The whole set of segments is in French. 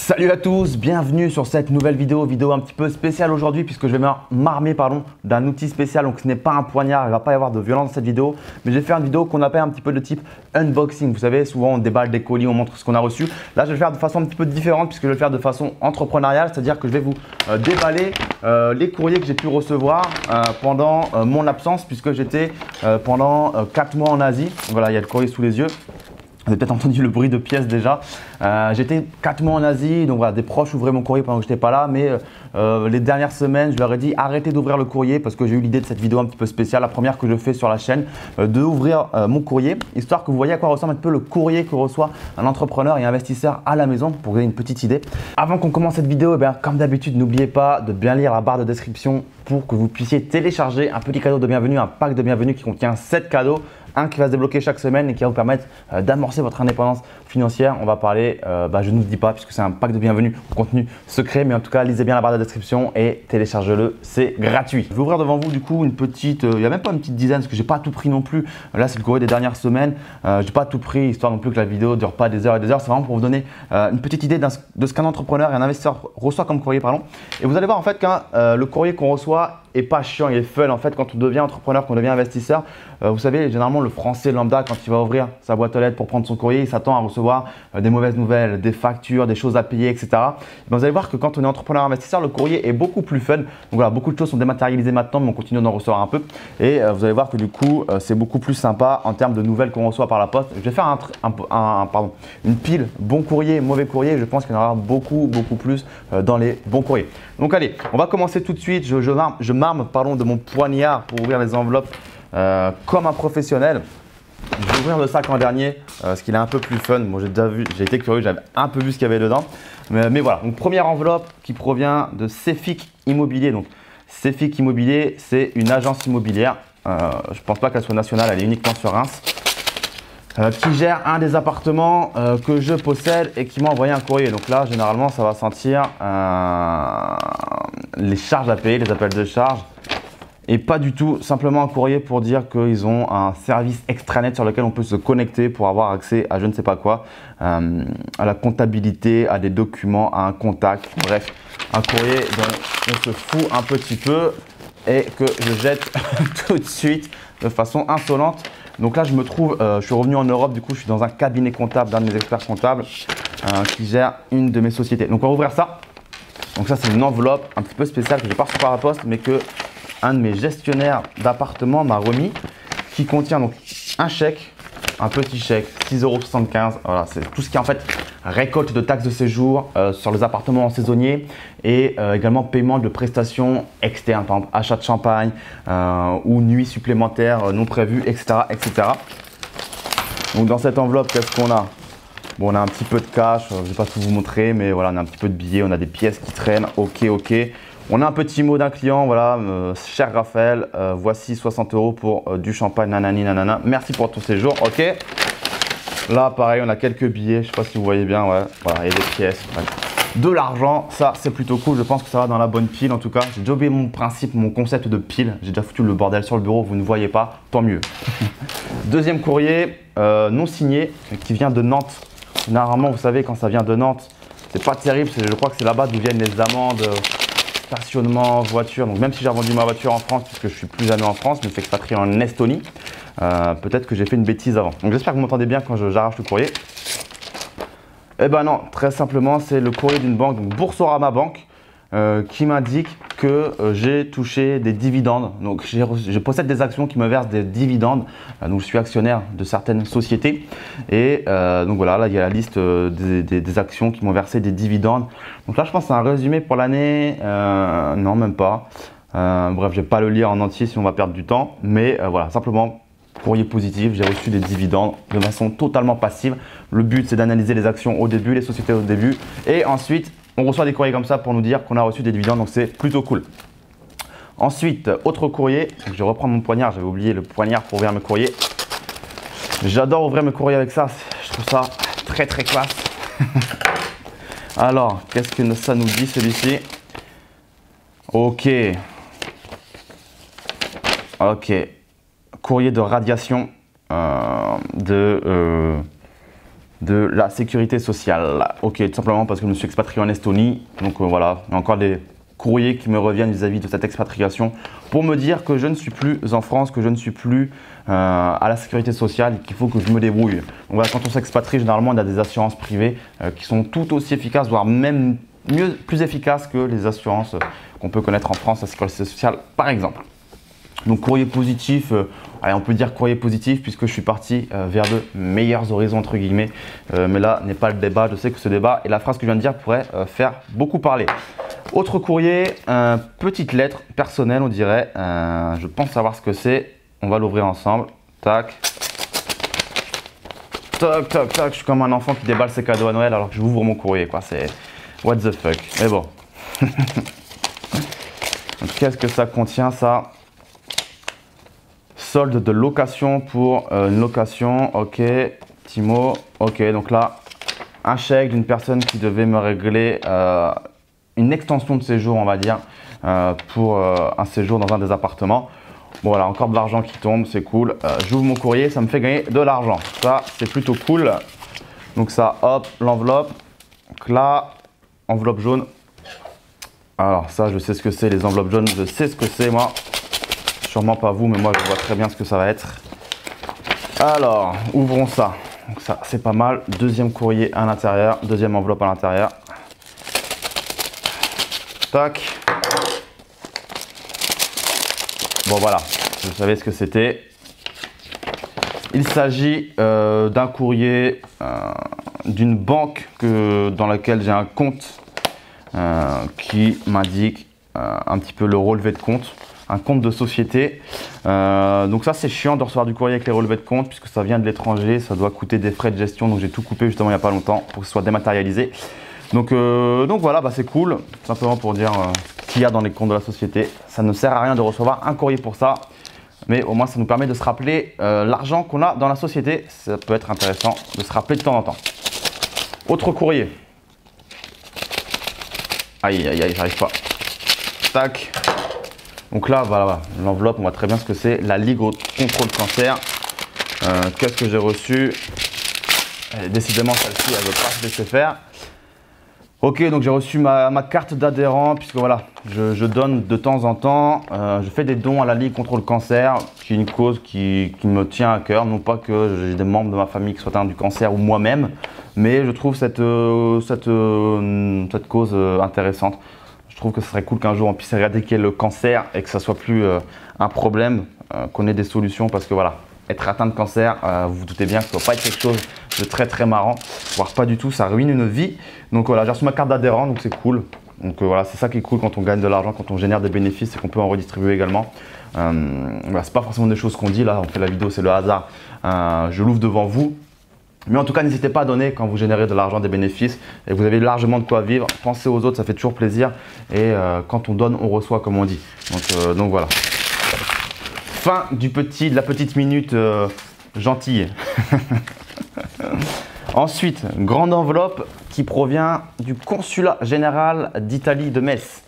Salut à tous, bienvenue sur cette nouvelle vidéo un petit peu spéciale aujourd'hui puisque je vais m'armer d'un outil spécial. Donc ce n'est pas un poignard, il ne va pas y avoir de violence dans cette vidéo, mais je vais faire une vidéo qu'on appelle un petit peu de type unboxing. Vous savez, souvent on déballe des colis, on montre ce qu'on a reçu. Là je vais le faire de façon un petit peu différente puisque je vais le faire de façon entrepreneuriale, c'est-à-dire que je vais vous déballer les courriers que j'ai pu recevoir pendant mon absence puisque j'étais pendant 4 mois en Asie. Voilà, il y a le courrier sous les yeux. Vous avez peut-être entendu le bruit de pièces déjà. J'étais 4 mois en Asie, donc voilà, des proches ouvraient mon courrier pendant que je n'étais pas là. Mais les dernières semaines, je leur ai dit arrêtez d'ouvrir le courrier parce que j'ai eu l'idée de cette vidéo un petit peu spéciale, la première que je fais sur la chaîne, d'ouvrir mon courrier, histoire que vous voyez à quoi ressemble un peu le courrier que reçoit un entrepreneur et investisseur à la maison pour vous donner une petite idée. Avant qu'on commence cette vidéo, comme d'habitude, n'oubliez pas de bien lire la barre de description pour que vous puissiez télécharger un petit cadeau de bienvenue, un pack de bienvenue qui contient 7 cadeaux. Un qui va se débloquer chaque semaine et qui va vous permettre d'amorcer votre indépendance financière. On va parler, je ne vous dis pas puisque c'est un pack de bienvenue contenu secret, mais en tout cas lisez bien la barre de description et téléchargez-le, c'est gratuit. Je vais ouvrir devant vous du coup une petite, il n'y a même pas une petite dizaine parce que j'ai pas tout pris non plus. Là c'est le courrier des dernières semaines, j'ai pas tout pris histoire non plus que la vidéo ne dure pas des heures et des heures. C'est vraiment pour vous donner une petite idée de ce qu'un entrepreneur et un investisseur reçoit comme courrier, Et vous allez voir en fait que le courrier qu'on reçoit est pas chiant, il est fun en fait quand on devient entrepreneur, qu'on devient investisseur. Vous savez, généralement le français lambda, quand il va ouvrir sa boîte aux lettres pour prendre son courrier, il s'attend à recevoir des mauvaises nouvelles, des factures, des choses à payer, etc. Vous allez voir que quand on est entrepreneur investisseur, le courrier est beaucoup plus fun. Donc voilà, beaucoup de choses sont dématérialisées maintenant, mais on continue d'en recevoir un peu. Et vous allez voir que du coup, c'est beaucoup plus sympa en termes de nouvelles qu'on reçoit par la poste. Je vais faire une pile bon courrier, mauvais courrier. Je pense qu'il y en aura beaucoup plus dans les bons courriers. Donc allez, on va commencer tout de suite. Je m'arme de mon poignard pour ouvrir les enveloppes comme un professionnel. Je vais ouvrir le sac en dernier parce qu'il est un peu plus fun. Moi j'ai déjà vu, j'ai été curieux, j'avais un peu vu ce qu'il y avait dedans. Mais voilà, donc première enveloppe qui provient de Cefic Immobilier. Donc Cefic Immobilier, c'est une agence immobilière. Je ne pense pas qu'elle soit nationale, elle est uniquement sur Reims. Qui gère un des appartements que je possède et qui m'a envoyé un courrier. Donc là, généralement, ça va sentir les charges à payer, les appels de charges. Et pas du tout simplement un courrier pour dire qu'ils ont un service extranet sur lequel on peut se connecter pour avoir accès à je ne sais pas quoi, à la comptabilité, à des documents, à un contact, bref, un courrier dont on se fout un petit peu et que je jette tout de suite de façon insolente. Donc là, je suis revenu en Europe, du coup, je suis dans un cabinet comptable d'un de mes experts comptables qui gère une de mes sociétés. Donc on va ouvrir ça. Donc ça, c'est une enveloppe un petit peu spéciale que je n'ai pas reçue par la poste, mais que un de mes gestionnaires d'appartement m'a remis, qui contient donc un chèque, un petit chèque, 6,75 €. Voilà, c'est tout ce qui est en fait récolte de taxes de séjour sur les appartements saisonniers et également paiement de prestations externes, par exemple achat de champagne ou nuits supplémentaires non prévues, etc., etc. Donc dans cette enveloppe, qu'est-ce qu'on a? Bon, on a un petit peu de cash, je ne vais pas tout vous montrer, mais voilà, on a un petit peu de billets, on a des pièces qui traînent, ok. On a un petit mot d'un client, voilà, cher Raphaël, voici 60 € pour du champagne, nanani, nanana. Merci pour ton séjour, ok. Là, pareil, on a quelques billets, je ne sais pas si vous voyez bien, ouais, voilà, et des pièces, bref. De l'argent, ça c'est plutôt cool, je pense que ça va dans la bonne pile en tout cas. J'ai déjà oublié mon principe, mon concept de pile. J'ai déjà foutu le bordel sur le bureau, vous ne voyez pas, tant mieux. Deuxième courrier, non signé, qui vient de Nantes. Généralement, vous savez, quand ça vient de Nantes, c'est pas terrible, je crois que c'est là-bas d'où viennent les amendes. Stationnement, voiture, donc même si j'ai vendu ma voiture en France puisque je suis plus jamais en France, je me suis expatrié en Estonie, peut-être que j'ai fait une bêtise avant. Donc j'espère que vous m'entendez bien quand j'arrache le courrier. Eh ben non, très simplement c'est le courrier d'une banque, donc Boursorama Banque, qui m'indique que j'ai touché des dividendes. Donc je possède des actions qui me versent des dividendes, donc je suis actionnaire de certaines sociétés et donc voilà, là il y a la liste des actions qui m'ont versé des dividendes. Donc là je pense que c'est un résumé pour l'année, non même pas, bref je vais pas le lire en entier si on va perdre du temps, mais voilà, simplement courrier positif, j'ai reçu des dividendes de façon totalement passive. Le but c'est d'analyser les actions au début, les sociétés au début et ensuite on reçoit des courriers comme ça pour nous dire qu'on a reçu des dividendes, donc c'est plutôt cool. Ensuite, autre courrier, je reprends mon poignard, j'avais oublié le poignard pour ouvrir mes courriers. J'adore ouvrir mes courriers avec ça, je trouve ça très classe. Alors, qu'est-ce que ça nous dit celui-ci? Ok, courrier de radiation de la sécurité sociale. Ok, tout simplement parce que je me suis expatrié en Estonie. Donc voilà, il y a encore des courriers qui me reviennent vis-à-vis de cette expatriation pour me dire que je ne suis plus en France, que je ne suis plus à la sécurité sociale et qu'il faut que je me débrouille. Donc voilà, quand on s'expatrie, généralement, il y a des assurances privées qui sont tout aussi efficaces, voire même plus efficaces que les assurances qu'on peut connaître en France, la sécurité sociale par exemple. Donc courrier positif, allez, on peut dire courrier positif puisque je suis parti vers de meilleurs horizons entre guillemets. Mais là n'est pas le débat, je sais que ce débat et la phrase que je viens de dire pourrait faire beaucoup parler. Autre courrier, petite lettre personnelle on dirait, je pense savoir ce que c'est, on va l'ouvrir ensemble, tac. Tac, tac, tac, je suis comme un enfant qui déballe ses cadeaux à Noël alors que j'ouvre mon courrier quoi, c'est what the fuck, mais bon. Qu'est-ce que ça contient ça? Solde de location pour une location, ok, Timo, ok, donc là, un chèque d'une personne qui devait me régler une extension de séjour, on va dire, pour un séjour dans un des appartements. Bon voilà, encore de l'argent qui tombe, c'est cool. J'ouvre mon courrier, ça me fait gagner de l'argent. Ça, c'est plutôt cool. Donc ça, hop, l'enveloppe. Donc là, enveloppe jaune. Alors ça, je sais ce que c'est, les enveloppes jaunes, je sais ce que c'est moi. Sûrement pas vous, mais moi je vois très bien ce que ça va être. Alors, ouvrons ça. Donc ça, c'est pas mal. Deuxième courrier à l'intérieur, deuxième enveloppe à l'intérieur. Tac. Bon voilà, je savais ce que c'était. Il s'agit d'un courrier d'une banque dans laquelle j'ai un compte qui m'indique un petit peu le relevé de compte. Un compte de société. Donc ça c'est chiant de recevoir du courrier avec les relevés de compte puisque ça vient de l'étranger, ça doit coûter des frais de gestion, donc j'ai tout coupé justement il n'y a pas longtemps pour que ce soit dématérialisé. Donc voilà, bah, c'est cool, simplement pour dire ce qu'il y a dans les comptes de la société. Ça ne sert à rien de recevoir un courrier pour ça, mais au moins ça nous permet de se rappeler l'argent qu'on a dans la société. Ça peut être intéressant de se rappeler de temps en temps. Autre courrier. Aïe aïe aïe, j'arrive pas. Tac. Donc là, voilà, l'enveloppe, on voit très bien ce que c'est. La Ligue contre le cancer. Qu'est-ce que j'ai reçu? Décidément, celle-ci, elle ne veut pas se laisser faire. Ok, donc j'ai reçu ma carte d'adhérent, puisque voilà, je donne de temps en temps. Je fais des dons à la Ligue contre le cancer, qui est une cause qui me tient à cœur. Non pas que j'ai des membres de ma famille qui soient atteints du cancer ou moi-même, mais je trouve cette cause intéressante. Je trouve que ce serait cool qu'un jour on puisse éradiquer le cancer et que ça soit plus un problème, qu'on ait des solutions parce que voilà, être atteint de cancer, vous vous doutez bien que ça ne doit pas être quelque chose de très très marrant, voire pas du tout, ça ruine une vie. Donc voilà, j'ai reçu ma carte d'adhérent, donc c'est cool. Donc voilà, c'est ça qui est cool quand on gagne de l'argent, quand on génère des bénéfices et qu'on peut en redistribuer également. Voilà, c'est pas forcément des choses qu'on dit, là on fait la vidéo, c'est le hasard, je l'ouvre devant vous. Mais en tout cas, n'hésitez pas à donner quand vous générez de l'argent, des bénéfices et vous avez largement de quoi vivre. Pensez aux autres, ça fait toujours plaisir. Et quand on donne, on reçoit, comme on dit. Donc voilà. Fin de la petite minute gentille. Ensuite, grande enveloppe qui provient du consulat général d'Italie de Metz.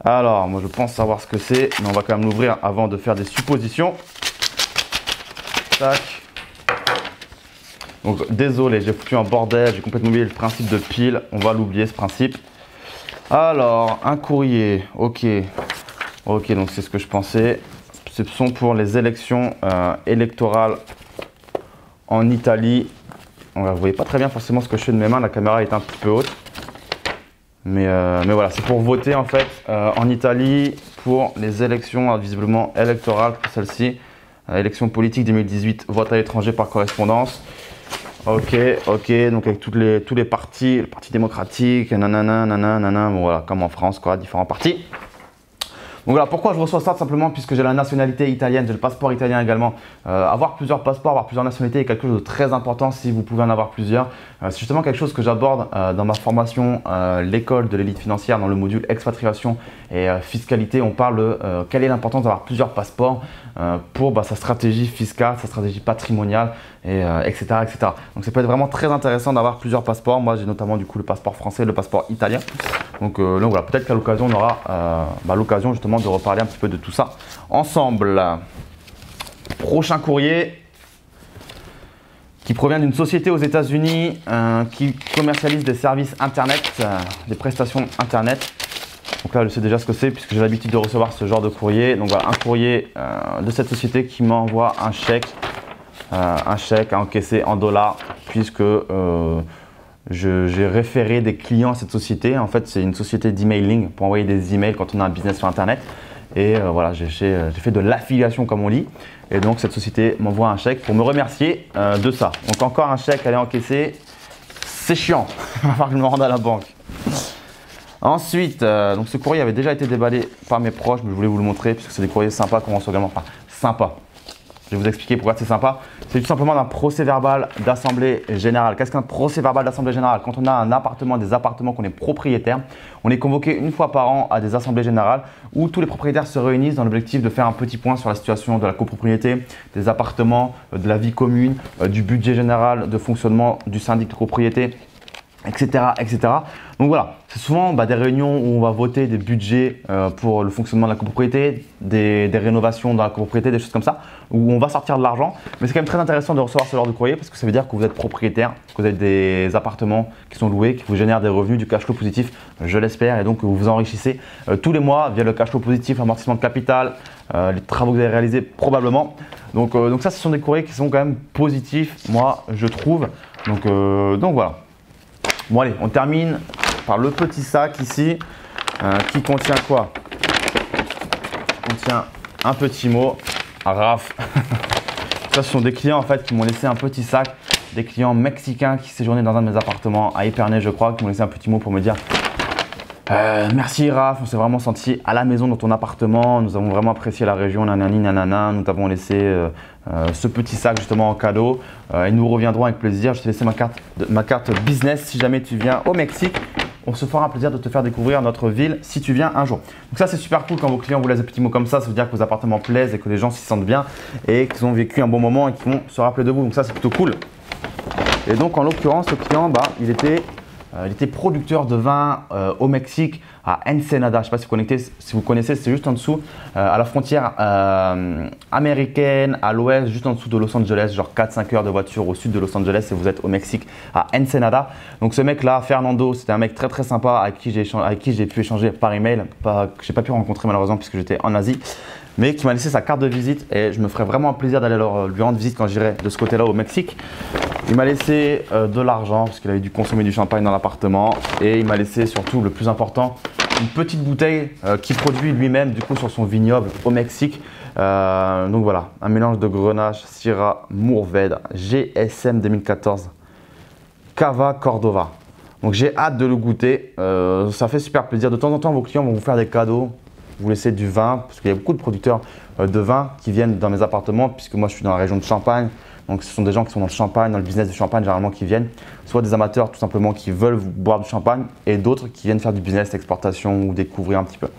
Alors, moi je pense savoir ce que c'est, mais on va quand même l'ouvrir avant de faire des suppositions. Tac. Donc désolé, j'ai foutu un bordel, j'ai complètement oublié le principe de pile, on va l'oublier ce principe. Alors, un courrier, ok, donc c'est ce que je pensais. Ce sont pour les élections électorales en Italie. Vous ne voyez pas très bien forcément ce que je fais de mes mains, la caméra est un petit peu haute. Mais voilà, c'est pour voter en fait en Italie pour les élections visiblement électorales pour celle-ci. Élections politiques 2018, vote à l'étranger par correspondance. Ok, donc avec tous les partis, le parti démocratique, nanana, bon voilà, comme en France quoi, différents partis. Donc voilà, pourquoi je reçois ça? Simplement puisque j'ai la nationalité italienne, j'ai le passeport italien également. Avoir plusieurs passeports, avoir plusieurs nationalités est quelque chose de très important si vous pouvez en avoir plusieurs. C'est justement quelque chose que j'aborde dans ma formation, l'école de l'élite financière, dans le module expatriation et fiscalité. On parle de quelle est l'importance d'avoir plusieurs passeports pour sa stratégie fiscale, sa stratégie patrimoniale, etc., etc. Donc ça peut être vraiment très intéressant d'avoir plusieurs passeports. Moi j'ai notamment du coup le passeport français et le passeport italien. Donc voilà, peut-être qu'à l'occasion on aura l'occasion justement de reparler un petit peu de tout ça ensemble. Prochain courrier qui provient d'une société aux États-Unis qui commercialise des services internet, des prestations internet. Donc là, je sais déjà ce que c'est puisque j'ai l'habitude de recevoir ce genre de courrier. Donc voilà, un courrier de cette société qui m'envoie un chèque à encaisser en dollars puisque j'ai référé des clients à cette société. En fait, c'est une société d'emailing pour envoyer des emails quand on a un business sur internet. Et voilà, j'ai fait de l'affiliation comme on dit. Et donc cette société m'envoie un chèque pour me remercier de ça. Donc encore un chèque à aller encaisser. C'est chiant, il va falloir que je me rende à la banque. Ensuite, donc ce courrier avait déjà été déballé par mes proches, mais je voulais vous le montrer puisque c'est des courriers sympas qu'on reçoit également. Enfin, sympa. Je vais vous expliquer pourquoi c'est sympa. C'est tout simplement un procès verbal d'assemblée générale. Qu'est-ce qu'un procès verbal d'assemblée générale? Quand on a un appartement, des appartements, qu'on est propriétaire, on est convoqué une fois par an à des assemblées générales où tous les propriétaires se réunissent dans l'objectif de faire un petit point sur la situation de la copropriété, des appartements, de la vie commune, du budget général de fonctionnement du syndic de copropriété, etc., etc. Donc voilà, c'est souvent des réunions où on va voter des budgets pour le fonctionnement de la copropriété, des rénovations dans la copropriété, des choses comme ça, où on va sortir de l'argent. Mais c'est quand même très intéressant de recevoir ce genre de courrier parce que ça veut dire que vous êtes propriétaire, que vous avez des appartements qui sont loués, qui vous génèrent des revenus, du cash flow positif, je l'espère, et donc que vous vous enrichissez tous les mois via le cash flow positif, l'amortissement de capital, les travaux que vous avez réalisés probablement. Donc ça, ce sont des courriers qui sont quand même positifs, moi je trouve. Donc voilà. Bon allez, on termine par le petit sac ici qui contient quoi? Qui contient un petit mot, RAF. Ça, ce sont des clients en fait qui m'ont laissé un petit sac, des clients mexicains qui séjournaient dans un de mes appartements à Épernay, je crois, qui m'ont laissé un petit mot pour me dire merci Raph, on s'est vraiment senti à la maison dans ton appartement, nous avons vraiment apprécié la région, nanani nanana, nous t'avons laissé ce petit sac justement en cadeau et nous reviendrons avec plaisir. Je t'ai laissé ma carte business si jamais tu viens au Mexique. On se fera un plaisir de te faire découvrir notre ville si tu viens un jour. Donc ça, c'est super cool quand vos clients vous laissent des petits mots comme ça veut dire que vos appartements plaisent et que les gens s'y sentent bien et qu'ils ont vécu un bon moment et qu'ils vont se rappeler de vous. Donc ça, c'est plutôt cool. Et donc en l'occurrence, ce client, il était producteur de vin au Mexique, à Ensenada. Je ne sais pas si vous connaissez, c'est juste en dessous, à la frontière américaine, à l'ouest, juste en dessous de Los Angeles, genre 4-5 heures de voiture au sud de Los Angeles et vous êtes au Mexique, à Ensenada. Donc ce mec-là, Fernando, c'était un mec très très sympa avec qui j'ai pu échanger par email, que je n'ai pas pu rencontrer malheureusement puisque j'étais en Asie, mais qui m'a laissé sa carte de visite et je me ferais vraiment un plaisir d'aller lui rendre visite quand j'irai de ce côté-là au Mexique. Il m'a laissé de l'argent parce qu'il avait dû consommer du champagne dans l'appartement et il m'a laissé surtout le plus important, une petite bouteille qu'il produit lui-même du coup sur son vignoble au Mexique. Donc voilà, un mélange de Grenache, Syrah, Mourvèdre, GSM 2014, Cava Cordova. Donc j'ai hâte de le goûter, ça fait super plaisir. De temps en temps, vos clients vont vous faire des cadeaux, vous laissez du vin parce qu'il y a beaucoup de producteurs de vin qui viennent dans mes appartements puisque moi je suis dans la région de Champagne. Donc ce sont des gens qui sont dans le champagne, dans le business du champagne généralement qui viennent, soit des amateurs tout simplement qui veulent boire du champagne et d'autres qui viennent faire du business d'exportation ou découvrir un petit peu.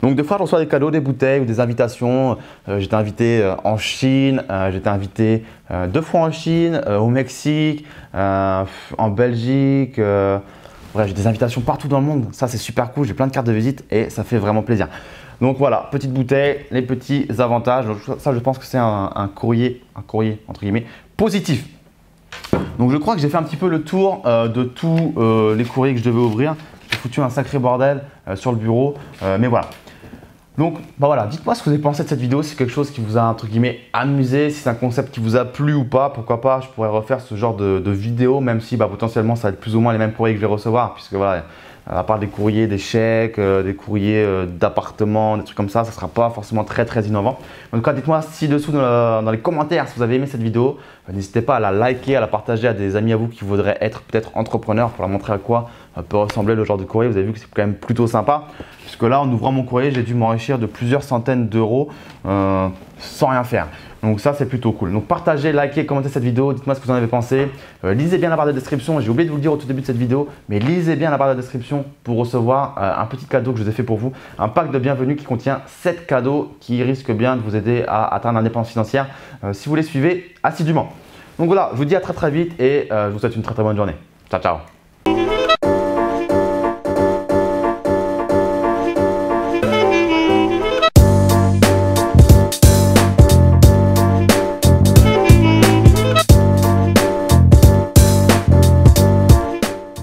Donc des fois je reçois des cadeaux, des bouteilles ou des invitations. J'étais invité en Chine, j'étais invité 2 fois en Chine, au Mexique, en Belgique. Bref, j'ai des invitations partout dans le monde. Ça c'est super cool, j'ai plein de cartes de visite et ça fait vraiment plaisir. Donc voilà, petite bouteille, les petits avantages. Donc ça, je pense que c'est un courrier entre guillemets positif. Donc je crois que j'ai fait un petit peu le tour de tous les courriers que je devais ouvrir. J'ai foutu un sacré bordel sur le bureau, mais voilà. Donc voilà, dites-moi ce que vous avez pensé de cette vidéo, si c'est quelque chose qui vous a entre guillemets amusé, si c'est un concept qui vous a plu ou pas, pourquoi pas, je pourrais refaire ce genre de vidéo, même si potentiellement ça va être plus ou moins les mêmes courriers que je vais recevoir, puisque voilà, à part des courriers, des chèques, des courriers d'appartements, des trucs comme ça ne sera pas forcément très innovant. En tout cas, dites-moi ci-dessous dans les commentaires si vous avez aimé cette vidéo. N'hésitez pas à la liker, à la partager à des amis à vous qui voudraient être peut-être entrepreneurs pour leur montrer à quoi peut ressembler le genre de courrier. Vous avez vu que c'est quand même plutôt sympa. Puisque là, en ouvrant mon courrier, j'ai dû m'enrichir de plusieurs centaines d'euros sans rien faire. Donc ça, c'est plutôt cool. Donc partagez, likez, commentez cette vidéo, dites-moi ce que vous en avez pensé. Lisez bien la barre de description, j'ai oublié de vous le dire au tout début de cette vidéo, mais lisez bien la barre de description pour recevoir un petit cadeau que je vous ai fait pour vous. Un pack de bienvenue qui contient 7 cadeaux qui risquent bien de vous aider à atteindre l'indépendance financière si vous les suivez assidûment. Donc voilà, je vous dis à très vite et je vous souhaite une très bonne journée. Ciao, ciao.